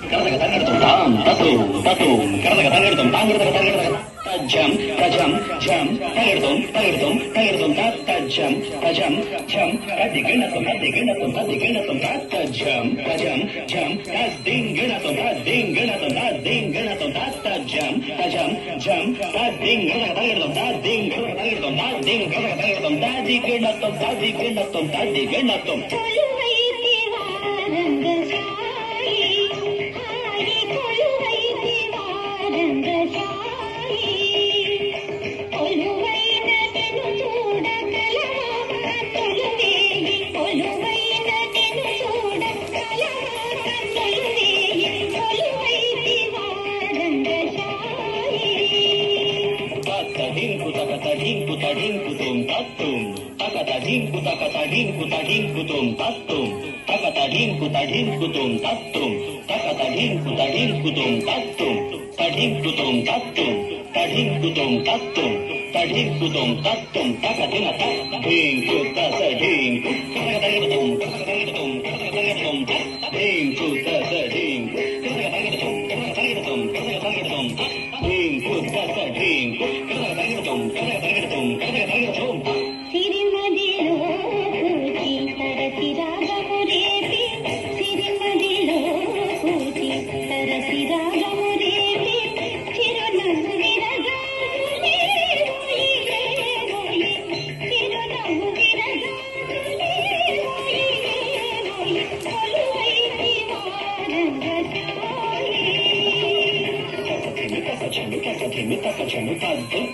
కరదగ తగడతాం తాం తతో తతో కరదగ తగడతాం తాం కరదగ తగడతాం తజ్జం తజం జం తగడతాం తగడతాం తగడతాం తజ్జం తజం జం తదిగణతం తదిగణతం తదిగణతం తజ్జం తజం జం తదిగణతం తదిగణతం తదిగణతం తజ్జం తజం జం తదిగణతం తగడతాం తదిగణతం తగడతాం తదిగణతం తగడతాం తదిగణతం తదిగణతం తదిగణతం ధింకు తడింకుతుం తత్తుం తకత ధింకు తడింకుతుం తత్తుం తకత ధింకు తడింకుతుం తత్తుం తకత ధింకు తడింకుతుం తత్తుం తడింకుతుం తత్తుం తడింకుతుం తత్తుం తడింకుతుం తత్తుం తకతిన ధింకు తస ధింకు తగదగదం తగదగదం తగదగదం ధింకు తస ధింకు తగదగదం తగదగదం తగదగదం ధింకు తస ధింకు తగదగదం తగదగదం తగదగదం సిరిమదిలో కూచి తరసి రాగము రేపి సిరిమదిలో కూచి తరసి రాగము రేపి చిరునవ్వు విరజాజులే ఓయిలే ఓయి చిరునవ్వు విరజాజులే ఓయిలే ఓయి కొలువైతి వారంగసాయి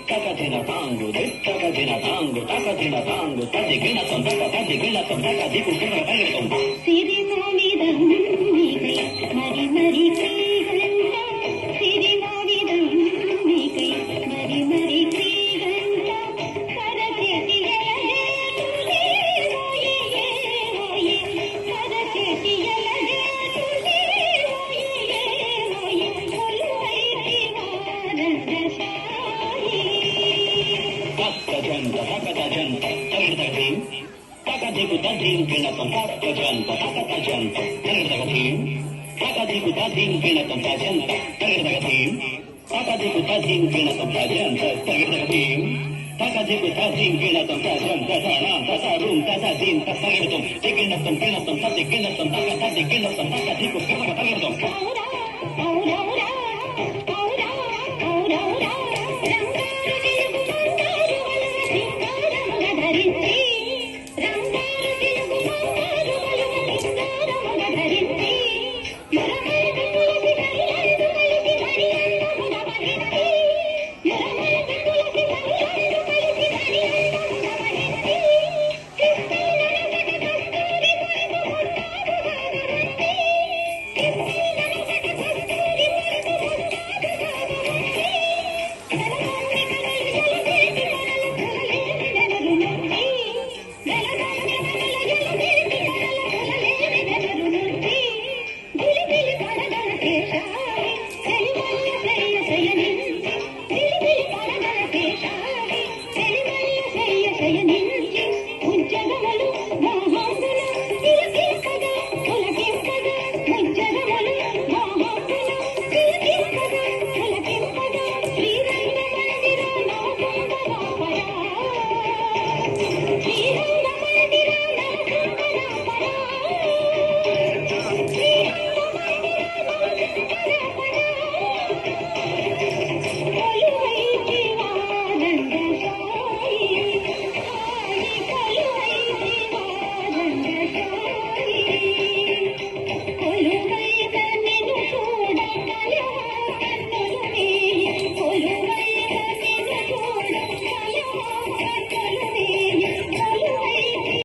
తకధిన తాంగు తకధిన తాంగు తదిగిణతం తదిగిణతం తదిగు తగడతాం సిరిమోవిదం నీకై మరి మరి శ్రీగంట సిరిమోవిదం నీకై మరి మరి శ్రీగంట సరచేతి ఎలజేతులే ఓయే ఓయే సరచేతి ఎలజేతులే ఓయే ఓయే కొలువైతి వారంగసాయి తక్కజంత తకతజంత తగడతగధీం తకదిగు తధీం గిణతం తక్కజంత తకతజంత తగడతగధీం తకదిగు తధీం గిణతం తజంత తగడతగధీం తకదిగు తధీం గిణతం తజంత తగడతగధీం తకదిగు తధీం గిణతం తజంత తనాం తతరుం తతధీం తగడతం తిగిణతం గిణతం తదిగిణతం తకతదిగిణతం తకదిగు తగడతం ఔరా